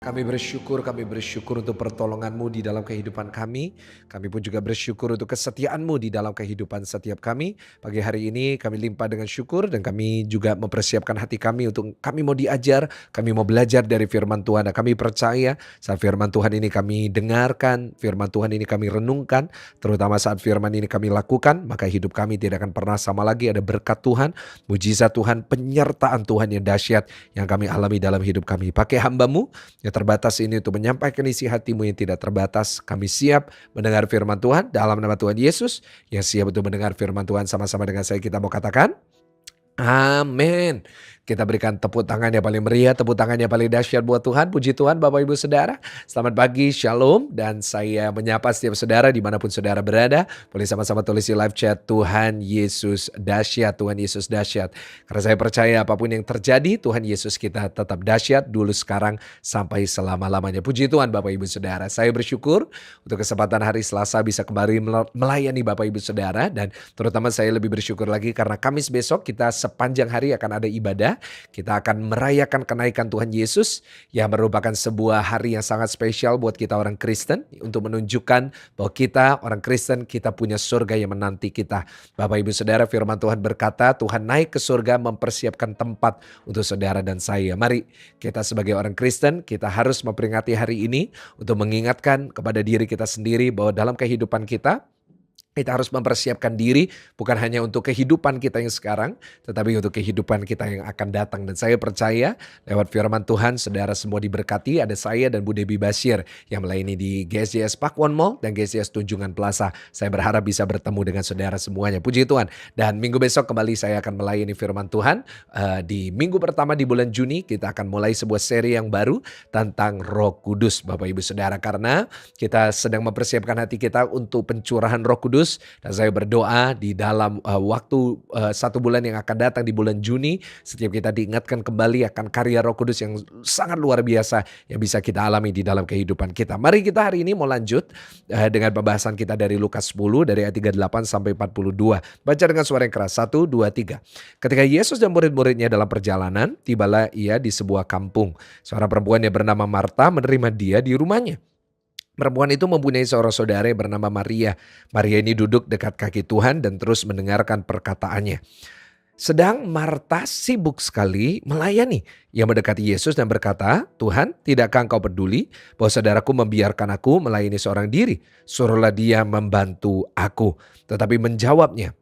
Kami bersyukur untuk pertolongan-Mu di dalam kehidupan kami. Kami pun juga bersyukur untuk kesetiaan-Mu di dalam kehidupan setiap kami. Pagi hari ini kami limpah dengan syukur dan kami juga mempersiapkan hati kami untuk kami mau diajar, kami mau belajar dari firman Tuhan. Dan kami percaya saat firman Tuhan ini kami dengarkan, firman Tuhan ini kami renungkan, terutama saat firman ini kami lakukan, maka hidup kami tidak akan pernah sama lagi. Ada berkat Tuhan, mujizat Tuhan, penyertaan Tuhan yang dahsyat yang kami alami dalam hidup kami. Pakai hamba-Mu yang terbatas ini untuk menyampaikan isi hatimu yang tidak terbatas. Kami siap mendengar firman Tuhan dalam nama Tuhan Yesus. Yang siap untuk mendengar firman Tuhan sama-sama dengan saya kita mau katakan, amin. Kita berikan tepuk tangan yang paling meriah, tepuk tangan yang paling dahsyat buat Tuhan. Puji Tuhan Bapak Ibu Saudara. Selamat pagi, Shalom. Dan saya menyapa setiap saudara dimanapun saudara berada. Boleh sama-sama tulis di live chat, Tuhan Yesus dahsyat, Tuhan Yesus dahsyat. Karena saya percaya apapun yang terjadi, Tuhan Yesus kita tetap dahsyat dulu, sekarang, sampai selama-lamanya. Puji Tuhan Bapak Ibu Saudara. Saya bersyukur untuk kesempatan hari Selasa bisa kembali melayani Bapak Ibu Saudara. Dan terutama saya lebih bersyukur lagi karena Kamis besok kita sepanjang hari akan ada ibadah. Kita akan merayakan kenaikan Tuhan Yesus yang merupakan sebuah hari yang sangat spesial buat kita orang Kristen untuk menunjukkan bahwa kita orang Kristen kita punya surga yang menanti kita. Bapak Ibu Saudara, firman Tuhan berkata Tuhan naik ke surga mempersiapkan tempat untuk saudara dan saya. Mari kita sebagai orang Kristen kita harus memperingati hari ini untuk mengingatkan kepada diri kita sendiri bahwa dalam kehidupan kita harus mempersiapkan diri bukan hanya untuk kehidupan kita yang sekarang, tetapi untuk kehidupan kita yang akan datang. Dan saya percaya lewat firman Tuhan, saudara semua diberkati. Ada saya dan Bu Debbie Bashir yang melayani di GSJS Pakuan Mall dan GSJS Tunjungan Plaza. Saya berharap bisa bertemu dengan saudara semuanya. Puji Tuhan. Dan minggu besok kembali saya akan melayani firman Tuhan. Di minggu pertama di bulan Juni kita akan mulai sebuah seri yang baru tentang Roh Kudus, Bapak Ibu Saudara. Karena kita sedang mempersiapkan hati kita untuk pencurahan Roh Kudus. Dan saya berdoa di dalam waktu 1 bulan yang akan datang di bulan Juni, setiap kita diingatkan kembali akan karya Roh Kudus yang sangat luar biasa yang bisa kita alami di dalam kehidupan kita. Mari kita hari ini mau lanjut dengan pembahasan kita dari Lukas 10 dari ayat 38 sampai 42. Baca dengan suara yang keras, 1, 2, 3. Ketika Yesus dan murid-muridnya dalam perjalanan, tibalah ia di sebuah kampung. Seorang perempuan yang bernama Marta menerima dia di rumahnya. Perempuan itu mempunyai seorang saudara yang bernama Maria. Maria ini duduk dekat kaki Tuhan dan terus mendengarkan perkataannya. Sedang Marta sibuk sekali melayani. Ia mendekati Yesus dan berkata, Tuhan, tidakkah engkau peduli bahwa saudaraku membiarkan aku melayani seorang diri? Suruhlah dia membantu aku. Tetapi menjawabnya,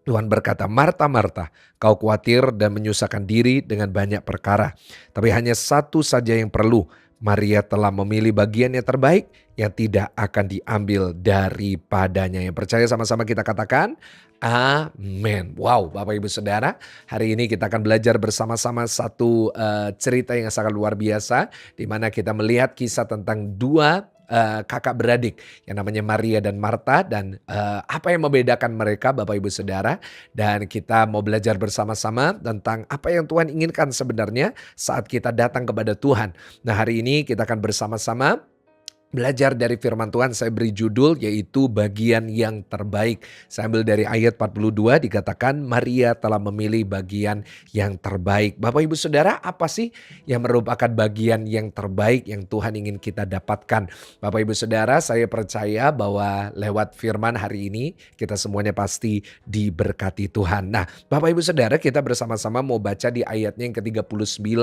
Tuhan berkata, Marta, Marta, kau khawatir dan menyusahkan diri dengan banyak perkara. Tapi hanya satu saja yang perlu. Maria telah memilih bagian yang terbaik yang tidak akan diambil daripadanya. Yang percaya sama-sama kita katakan, amin. Wow, Bapak Ibu Saudara, hari ini kita akan belajar bersama-sama satu cerita yang sangat luar biasa, di mana kita melihat kisah tentang dua kakak beradik yang namanya Maria dan Marta, dan apa yang membedakan mereka Bapak Ibu Saudara. Dan kita mau belajar bersama-sama tentang apa yang Tuhan inginkan sebenarnya saat kita datang kepada Tuhan. Nah, hari ini kita akan bersama-sama belajar dari firman Tuhan. Saya beri judul yaitu bagian yang terbaik. Saya ambil dari ayat 42, dikatakan Maria telah memilih bagian yang terbaik. Bapak Ibu Saudara, apa sih yang merupakan bagian yang terbaik yang Tuhan ingin kita dapatkan? Bapak Ibu Saudara, saya percaya bahwa lewat firman hari ini kita semuanya pasti diberkati Tuhan. Nah, Bapak Ibu Saudara, kita bersama-sama mau baca di ayatnya yang ke-39.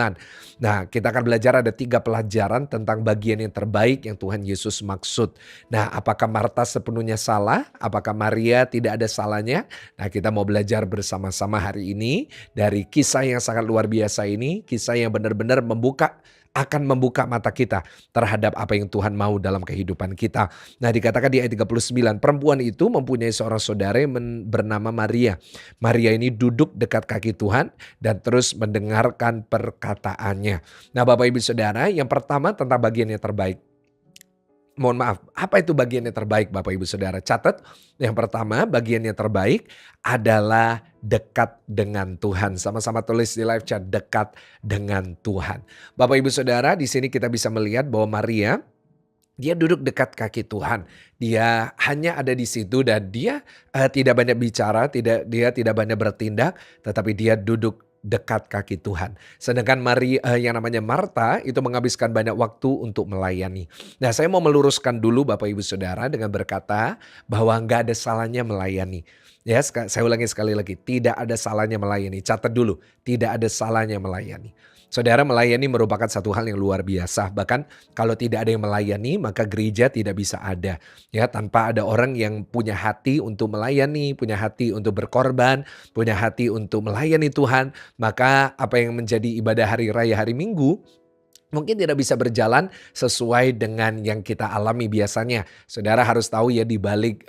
Nah, kita akan belajar ada 3 pelajaran tentang bagian yang terbaik yang Tuhan Yesus maksud. Nah, apakah Marta sepenuhnya salah? Apakah Maria tidak ada salahnya? Nah, kita mau belajar bersama-sama hari ini dari kisah yang sangat luar biasa ini. Kisah yang benar-benar akan membuka mata kita terhadap apa yang Tuhan mau dalam kehidupan kita. Nah, dikatakan di ayat 39, perempuan itu mempunyai seorang saudara yang bernama Maria. Maria ini duduk dekat kaki Tuhan dan terus mendengarkan perkataannya. Nah, Bapak Ibu Saudara, yang pertama tentang bagian yang terbaik. Mohon maaf, apa itu bagian yang terbaik Bapak Ibu Saudara? Catat, yang pertama bagian yang terbaik adalah dekat dengan Tuhan. Sama-sama tulis di live chat, dekat dengan Tuhan. Bapak Ibu Saudara, di sini kita bisa melihat bahwa Maria, dia duduk dekat kaki Tuhan. Dia hanya ada di situ dan dia tidak banyak bicara, dia tidak banyak bertindak, tetapi dia duduk dekat kaki Tuhan. Sedangkan yang namanya Marta itu menghabiskan banyak waktu untuk melayani. Nah, saya mau meluruskan dulu Bapak Ibu Saudara dengan berkata bahwa nggak ada salahnya melayani. Ya, saya ulangi sekali lagi, tidak ada salahnya melayani. Catat dulu, tidak ada salahnya melayani. Saudara, melayani merupakan satu hal yang luar biasa. Bahkan kalau tidak ada yang melayani, maka gereja tidak bisa ada. Ya, tanpa ada orang yang punya hati untuk melayani, punya hati untuk berkorban, punya hati untuk melayani Tuhan, maka apa yang menjadi ibadah hari raya hari Minggu mungkin tidak bisa berjalan sesuai dengan yang kita alami biasanya. Saudara harus tahu ya, di balik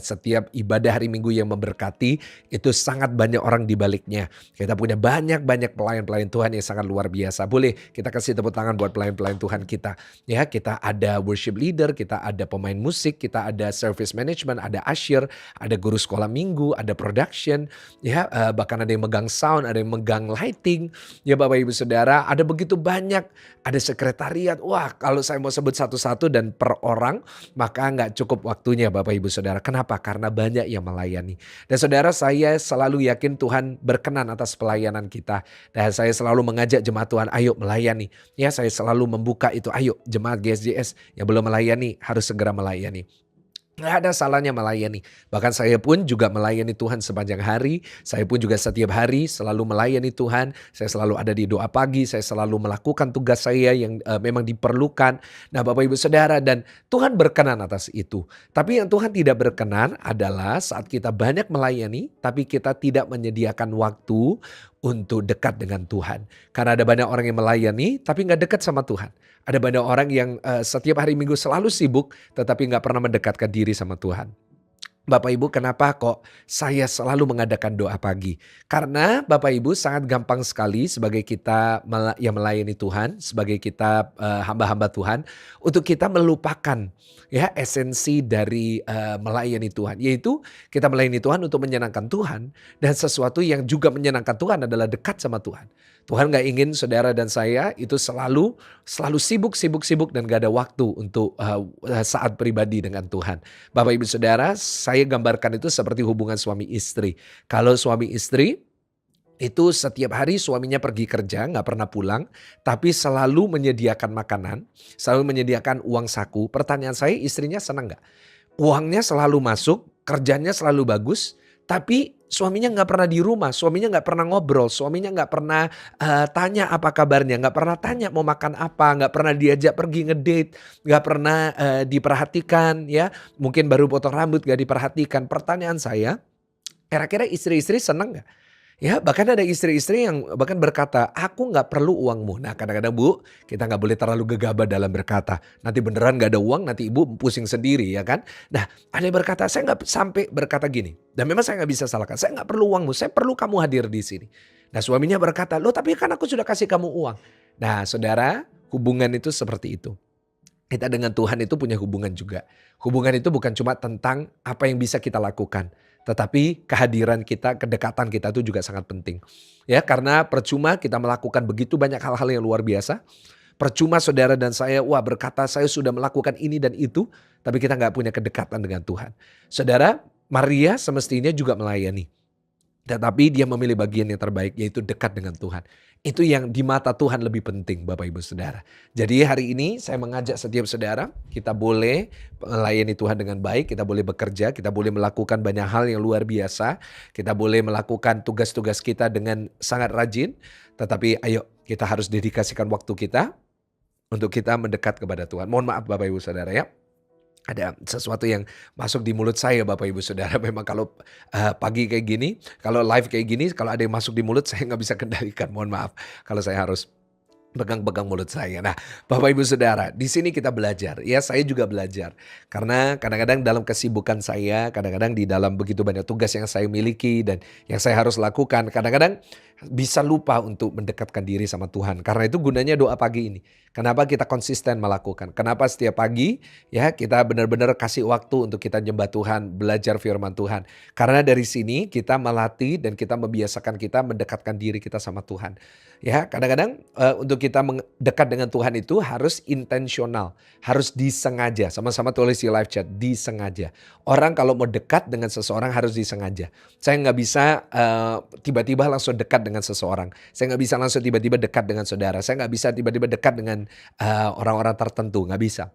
setiap ibadah hari Minggu yang memberkati, itu sangat banyak orang di baliknya. Kita punya banyak-banyak pelayan-pelayan Tuhan yang sangat luar biasa. Boleh kita kasih tepuk tangan buat pelayan-pelayan Tuhan kita. Ya, kita ada worship leader, kita ada pemain musik, kita ada service management, ada usher, ada guru sekolah minggu, ada production, ya, bahkan ada yang megang sound, ada yang megang lighting. Ya Bapak Ibu Saudara, ada begitu banyak. Ada sekretariat. Wah, kalau saya mau sebut satu-satu dan per orang, maka nggak cukup waktunya Bapak Ibu Saudara. Kenapa? Karena banyak yang melayani. Dan saudara, saya selalu yakin Tuhan berkenan atas pelayanan kita. Dan saya selalu mengajak jemaat Tuhan, ayo melayani. Ya, saya selalu membuka itu, ayo jemaat GSJS yang belum melayani harus segera melayani. Nggak ada salahnya melayani. Bahkan saya pun juga melayani Tuhan sepanjang hari. Saya pun juga setiap hari selalu melayani Tuhan. Saya selalu ada di doa pagi. Saya selalu melakukan tugas saya yang memang diperlukan. Nah Bapak Ibu Saudara, dan Tuhan berkenan atas itu. Tapi yang Tuhan tidak berkenan adalah saat kita banyak melayani, tapi kita tidak menyediakan waktu untuk dekat dengan Tuhan. Karena ada banyak orang yang melayani, tapi nggak dekat sama Tuhan. Ada banyak orang yang setiap hari Minggu selalu sibuk, tetapi nggak pernah mendekatkan diri sama Tuhan. Bapak Ibu, kenapa kok saya selalu mengadakan doa pagi? Karena Bapak Ibu sangat gampang sekali sebagai kita yang melayani Tuhan, sebagai kita hamba-hamba Tuhan, untuk kita melupakan ya esensi dari melayani Tuhan, yaitu kita melayani Tuhan untuk menyenangkan Tuhan, dan sesuatu yang juga menyenangkan Tuhan adalah dekat sama Tuhan. Tuhan gak ingin saudara dan saya itu selalu sibuk dan gak ada waktu untuk saat pribadi dengan Tuhan. Bapak Ibu Saudara, saya gambarkan itu seperti hubungan suami istri. Kalau suami istri itu setiap hari suaminya pergi kerja, gak pernah pulang, tapi selalu menyediakan makanan, selalu menyediakan uang saku. Pertanyaan saya, istrinya senang gak? Uangnya selalu masuk, kerjanya selalu bagus, tapi suaminya nggak pernah di rumah, suaminya nggak pernah ngobrol, suaminya nggak pernah tanya apa kabarnya, nggak pernah tanya mau makan apa, nggak pernah diajak pergi ngedate, nggak pernah diperhatikan ya. Mungkin baru potong rambut nggak diperhatikan. Pertanyaan saya, kira-kira istri-istri senang nggak? Ya, bahkan ada istri-istri yang bahkan berkata, aku nggak perlu uangmu. Nah kadang-kadang Bu, kita nggak boleh terlalu gegabah dalam berkata. Nanti beneran nggak ada uang, nanti ibu pusing sendiri ya kan. Nah ada yang berkata, saya nggak sampai berkata gini. Dan memang saya nggak bisa salahkan, saya nggak perlu uangmu, saya perlu kamu hadir di sini. Nah suaminya berkata, loh tapi kan aku sudah kasih kamu uang. Nah saudara, hubungan itu seperti itu. Kita dengan Tuhan itu punya hubungan juga. Hubungan itu bukan cuma tentang apa yang bisa kita lakukan, tetapi kehadiran kita, kedekatan kita itu juga sangat penting. Ya, karena percuma kita melakukan begitu banyak hal-hal yang luar biasa. Percuma saudara dan saya, wah berkata saya sudah melakukan ini dan itu, tapi kita nggak punya kedekatan dengan Tuhan. Saudara, Maria semestinya juga melayani. Tetapi dia memilih bagian yang terbaik, yaitu dekat dengan Tuhan. Itu yang di mata Tuhan lebih penting Bapak Ibu Saudara. Jadi hari ini saya mengajak setiap saudara, kita boleh melayani Tuhan dengan baik, kita boleh bekerja, kita boleh melakukan banyak hal yang luar biasa. Kita boleh melakukan tugas-tugas kita dengan sangat rajin. Tetapi ayo kita harus dedikasikan waktu kita untuk kita mendekat kepada Tuhan. Mohon maaf Bapak Ibu Saudara ya. Ada sesuatu yang masuk di mulut saya Bapak Ibu Saudara. Memang kalau pagi kayak gini, kalau live kayak gini, kalau ada yang masuk di mulut saya nggak bisa kendalikan. Mohon maaf kalau saya harus pegang-pegang mulut saya. Nah, Bapak Ibu Saudara, di sini kita belajar. Ya, saya juga belajar. Karena kadang-kadang dalam kesibukan saya, kadang-kadang di dalam begitu banyak tugas yang saya miliki dan yang saya harus lakukan, kadang-kadang bisa lupa untuk mendekatkan diri sama Tuhan. Karena itu gunanya doa pagi ini. Kenapa kita konsisten melakukan? Kenapa setiap pagi ya kita benar-benar kasih waktu untuk kita nyembah Tuhan, belajar firman Tuhan. Karena dari sini kita melatih dan kita membiasakan kita mendekatkan diri kita sama Tuhan. Ya, kadang-kadang untuk kita dekat dengan Tuhan itu harus intensional, harus disengaja. Sama-sama tulis di live chat, disengaja. Orang kalau mau dekat dengan seseorang harus disengaja. Saya nggak bisa tiba-tiba langsung dekat dengan seseorang. Saya nggak bisa langsung tiba-tiba dekat dengan saudara. Saya nggak bisa tiba-tiba dekat dengan orang-orang tertentu, nggak bisa.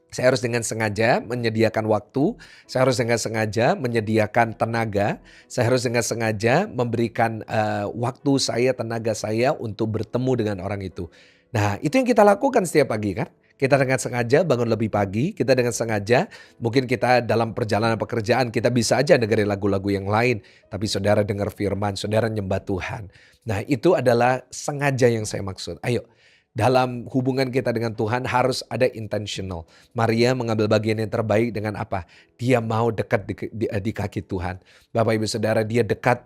Saya harus dengan sengaja menyediakan waktu, saya harus dengan sengaja menyediakan tenaga, saya harus dengan sengaja memberikan waktu saya, tenaga saya untuk bertemu dengan orang itu. Nah, itu yang kita lakukan setiap pagi kan? Kita dengan sengaja bangun lebih pagi, kita dengan sengaja mungkin kita dalam perjalanan pekerjaan kita bisa aja dengerin lagu-lagu yang lain, tapi saudara dengar firman, saudara nyembah Tuhan. Nah, itu adalah sengaja yang saya maksud. Ayo, dalam hubungan kita dengan Tuhan harus ada intentional. Maria mengambil bagian yang terbaik dengan apa? Dia mau dekat di kaki Tuhan. Bapak Ibu Saudara, dia dekat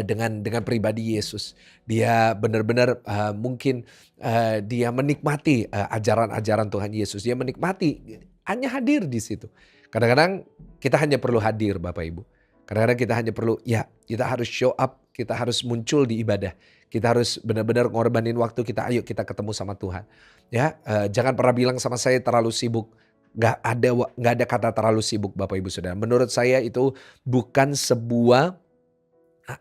dengan pribadi Yesus. Dia benar-benar mungkin dia menikmati ajaran-ajaran Tuhan Yesus. Dia menikmati hanya hadir di situ. Kadang-kadang kita hanya perlu hadir Bapak Ibu. Kadang-kadang kita hanya perlu, ya kita harus show up, kita harus muncul di ibadah. Kita harus benar-benar ngorbanin waktu kita, ayo kita ketemu sama Tuhan. Ya, jangan pernah bilang sama saya terlalu sibuk. Nggak ada kata terlalu sibuk Bapak Ibu Saudara. Menurut saya itu bukan sebuah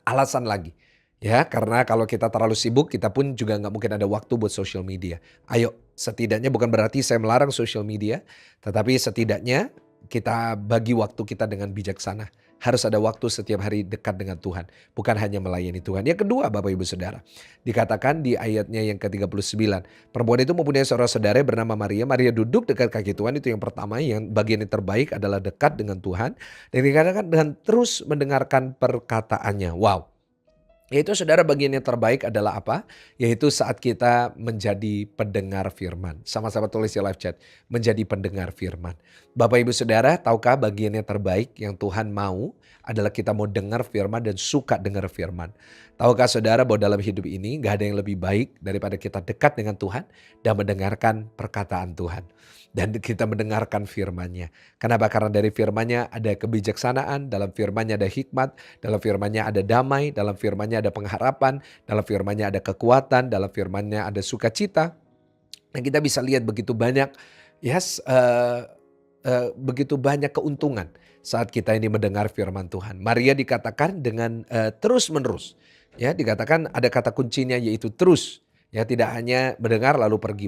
alasan lagi. Ya, karena kalau kita terlalu sibuk, kita pun juga nggak mungkin ada waktu buat social media. Ayo, setidaknya bukan berarti saya melarang social media, tetapi setidaknya kita bagi waktu kita dengan bijaksana. Harus ada waktu setiap hari dekat dengan Tuhan. Bukan hanya melayani Tuhan. Yang kedua Bapak Ibu Saudara. Dikatakan di ayatnya yang ke-39. Perempuan itu mempunyai seorang saudara bernama Maria. Maria duduk dekat kaki Tuhan. Itu yang pertama. Yang bagian yang terbaik adalah dekat dengan Tuhan. Dan dikatakan dan terus mendengarkan perkataannya. Wow. Yaitu saudara bagian yang terbaik adalah apa? Yaitu saat kita menjadi pendengar firman. Sama-sama tulis di live chat. Menjadi pendengar firman. Bapak Ibu Saudara, tahukah bagian yang terbaik yang Tuhan mau adalah kita mau dengar firman dan suka dengar firman. Tahukah saudara bahwa dalam hidup ini gak ada yang lebih baik daripada kita dekat dengan Tuhan dan mendengarkan perkataan Tuhan. Dan kita mendengarkan firman-Nya. Kenapa? Karena dari firman-Nya ada kebijaksanaan, dalam firman-Nya ada hikmat, dalam firman-Nya ada damai, dalam firman-Nya ada pengharapan, dalam firman-Nya ada kekuatan, dalam firman-Nya ada sukacita. Dan kita bisa lihat begitu banyak begitu banyak keuntungan saat kita ini mendengar firman Tuhan. Maria dikatakan dengan terus-menerus. Ya, dikatakan ada kata kuncinya yaitu terus. Ya, tidak hanya mendengar lalu pergi,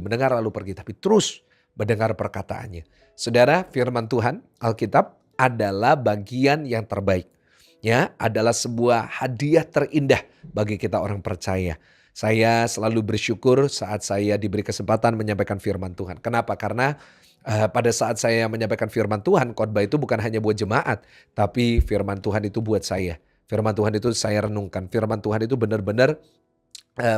tapi terus mendengar perkataannya. Saudara, firman Tuhan, Alkitab adalah bagian yang terbaik. Ya, adalah sebuah hadiah terindah bagi kita orang percaya. Saya selalu bersyukur saat saya diberi kesempatan menyampaikan firman Tuhan. Kenapa? Karena pada saat saya menyampaikan firman Tuhan, khotbah itu bukan hanya buat jemaat, tapi firman Tuhan itu buat saya. Firman Tuhan itu saya renungkan. Firman Tuhan itu benar-benar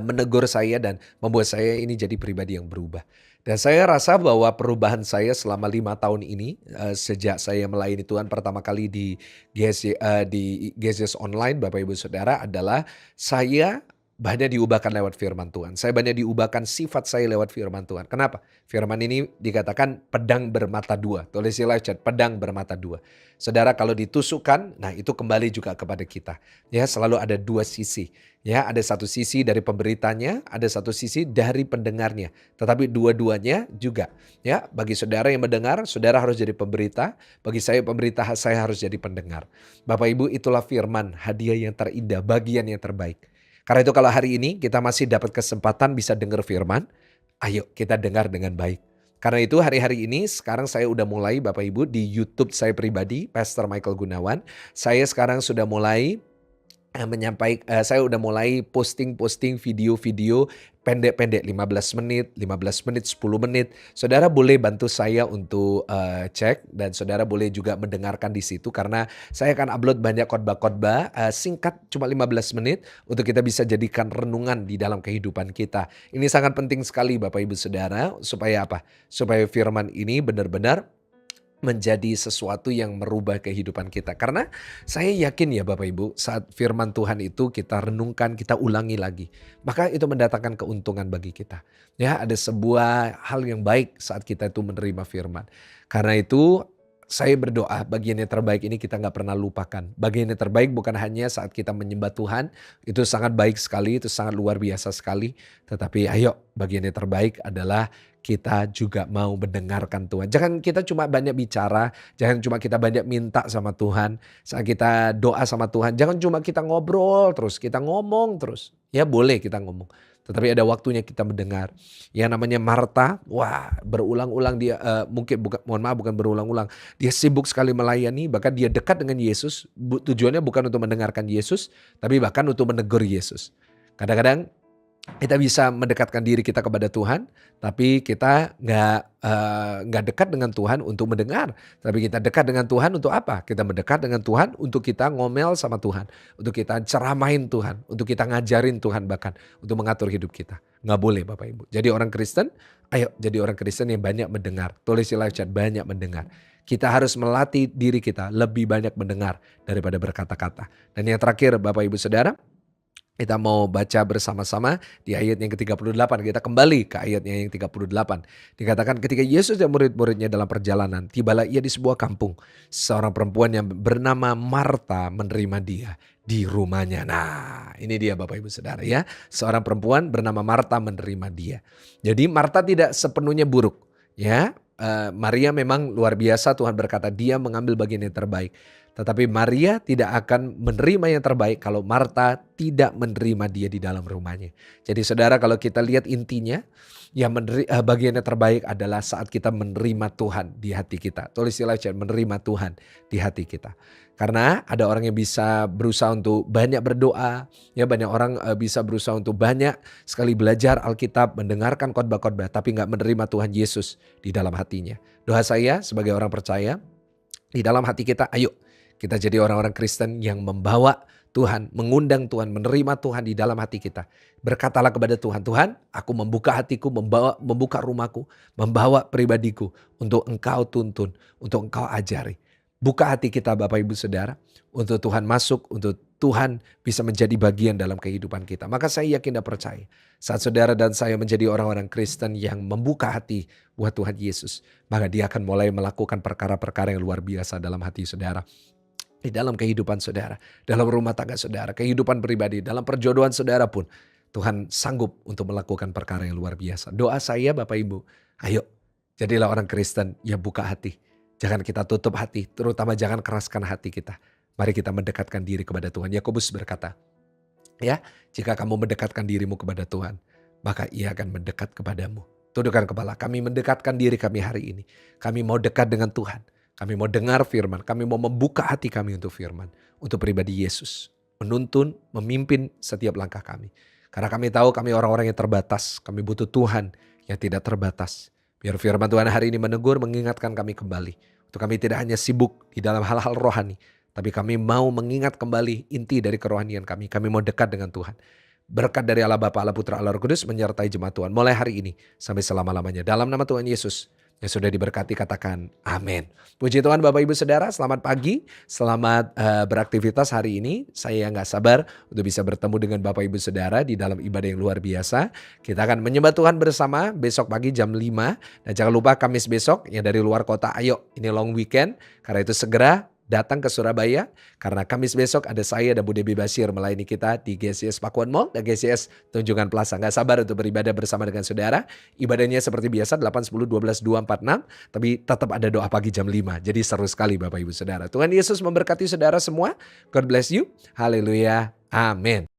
menegur saya dan membuat saya ini jadi pribadi yang berubah. Dan saya rasa bahwa perubahan saya selama 5 tahun ini sejak saya melayani Tuhan pertama kali di GSS Online Bapak Ibu Saudara adalah saya banyak diubahkan lewat firman Tuhan. Saya banyak diubahkan sifat saya lewat firman Tuhan. Kenapa? Firman ini dikatakan pedang bermata dua. Tulis di live chat, pedang bermata dua. Saudara kalau ditusukkan, nah itu kembali juga kepada kita. Ya, selalu ada dua sisi. Ya, ada satu sisi dari pemberitanya, ada satu sisi dari pendengarnya. Tetapi dua-duanya juga. Ya, bagi saudara yang mendengar, saudara harus jadi pemberita. Bagi saya pemberita, saya harus jadi pendengar. Bapak Ibu, itulah firman, hadiah yang terindah, bagian yang terbaik. Karena itu kalau hari ini kita masih dapat kesempatan bisa dengar firman, ayo kita dengar dengan baik. Karena itu hari-hari ini sekarang saya udah mulai Bapak Ibu di YouTube saya pribadi, Pastor Michael Gunawan. Saya sekarang sudah mulai saya udah mulai posting video-video pendek-pendek 15 menit, 10 menit. Saudara boleh bantu saya untuk cek dan saudara boleh juga mendengarkan di situ karena saya akan upload banyak khotbah-khotbah singkat cuma 15 menit untuk kita bisa jadikan renungan di dalam kehidupan kita. Ini sangat penting sekali Bapak Ibu Saudara supaya apa? Supaya firman ini benar-benar menjadi sesuatu yang merubah kehidupan kita. Karena saya yakin ya Bapak Ibu, saat firman Tuhan itu kita renungkan, kita ulangi lagi. Maka itu mendatangkan keuntungan bagi kita. Ya, ada sebuah hal yang baik saat kita itu menerima firman. Karena itu saya berdoa bagian yang terbaik ini kita nggak pernah lupakan. Bagian yang terbaik bukan hanya saat kita menyembah Tuhan, itu sangat baik sekali, itu sangat luar biasa sekali. Tetapi ayo bagian yang terbaik adalah kita juga mau mendengarkan Tuhan. Jangan kita cuma banyak bicara, jangan cuma kita banyak minta sama Tuhan. Saat kita doa sama Tuhan, jangan cuma kita ngobrol terus, kita ngomong terus. Ya boleh kita ngomong. Tetapi ada waktunya kita mendengar. Yang namanya Marta, wah berulang-ulang dia mungkin bukan, mohon maaf bukan berulang-ulang. Dia sibuk sekali melayani, bahkan dia dekat dengan Yesus. Tujuannya bukan untuk mendengarkan Yesus, tapi bahkan untuk menegur Yesus. Kadang-kadang kita bisa mendekatkan diri kita kepada Tuhan, tapi kita nggak dekat dengan Tuhan untuk mendengar. Tapi kita dekat dengan Tuhan untuk apa? Kita mendekat dengan Tuhan untuk kita ngomel sama Tuhan, untuk kita ceramain Tuhan, untuk kita ngajarin Tuhan bahkan untuk mengatur hidup kita. Nggak boleh Bapak Ibu. Jadi orang Kristen, ayo jadi orang Kristen yang banyak mendengar. Tulis di live chat, banyak mendengar. Kita harus melatih diri kita lebih banyak mendengar daripada berkata-kata. Dan yang terakhir Bapak Ibu Saudara, kita mau baca bersama-sama di ayat yang ke-38. Kita kembali ke ayatnya yang 38. Dikatakan ketika Yesus dan murid-muridnya dalam perjalanan, tibalah ia di sebuah kampung. Seorang perempuan yang bernama Marta menerima dia di rumahnya. Nah, ini dia Bapak Ibu Saudara ya. Seorang perempuan bernama Marta menerima dia. Jadi Marta tidak sepenuhnya buruk ya. Maria memang luar biasa, Tuhan berkata dia mengambil bagian yang terbaik. Tetapi Maria tidak akan menerima yang terbaik kalau Marta tidak menerima dia di dalam rumahnya. Jadi saudara kalau kita lihat intinya, bagian yang terbaik adalah saat kita menerima Tuhan di hati kita. Tulis di live chat, menerima Tuhan di hati kita. Karena ada orang yang bisa berusaha untuk banyak berdoa, ya banyak orang bisa berusaha untuk banyak sekali belajar Alkitab, mendengarkan khotbah-khotbah, tapi nggak menerima Tuhan Yesus di dalam hatinya. Doa saya sebagai orang percaya, di dalam hati kita, ayo kita jadi orang-orang Kristen yang membawa Tuhan, mengundang Tuhan, menerima Tuhan di dalam hati kita. Berkatalah kepada Tuhan, Tuhan aku membuka hatiku, membuka rumahku, membawa pribadiku untuk Engkau tuntun, untuk Engkau ajari. Buka hati kita Bapak Ibu Saudara, untuk Tuhan masuk, untuk Tuhan bisa menjadi bagian dalam kehidupan kita. Maka saya yakin dan percaya, saat saudara dan saya menjadi orang-orang Kristen yang membuka hati buat Tuhan Yesus, maka dia akan mulai melakukan perkara-perkara yang luar biasa dalam hati saudara. Di dalam kehidupan saudara, dalam rumah tangga saudara, kehidupan pribadi, dalam perjodohan saudara pun, Tuhan sanggup untuk melakukan perkara yang luar biasa. Doa saya Bapak Ibu, ayo jadilah orang Kristen yang buka hati. Jangan kita tutup hati, terutama jangan keraskan hati kita. Mari kita mendekatkan diri kepada Tuhan. Yakobus berkata, ya, jika kamu mendekatkan dirimu kepada Tuhan, maka ia akan mendekat kepadamu. Tundukkan kepala, kami mendekatkan diri kami hari ini. Kami mau dekat dengan Tuhan. Kami mau dengar firman, kami mau membuka hati kami untuk firman, untuk pribadi Yesus. Menuntun, memimpin setiap langkah kami. Karena kami tahu kami orang-orang yang terbatas, kami butuh Tuhan yang tidak terbatas. Biar firman Tuhan hari ini menegur, mengingatkan kami kembali. Untuk kami tidak hanya sibuk di dalam hal-hal rohani, tapi kami mau mengingat kembali inti dari kerohanian kami. Kami mau dekat dengan Tuhan. Berkat dari Allah Bapa, Allah Putra, Allah Roh Kudus menyertai jemaat Tuhan mulai hari ini sampai selama-lamanya. Dalam nama Tuhan Yesus. Yang sudah diberkati katakan amin. Puji Tuhan Bapak Ibu Saudara, selamat pagi, selamat beraktivitas hari ini. Saya gak sabar untuk bisa bertemu dengan Bapak Ibu Saudara di dalam ibadah yang luar biasa. Kita akan menyembah Tuhan bersama besok pagi jam 5. Dan jangan lupa Kamis besok yang dari luar kota, ayo ini long weekend. Karena itu segera datang ke Surabaya karena Kamis besok ada saya dan Bu Debbie Basir melayani kita di GCS Pakuan Mall dan GCS Tunjungan Plaza. Gak sabar untuk beribadah bersama dengan saudara. Ibadahnya seperti biasa 8, 10, 12, 2, 4, 6. Tapi tetap ada doa pagi jam 5. Jadi seru sekali Bapak Ibu Saudara. Tuhan Yesus memberkati saudara semua. God bless you. Haleluya. Amin.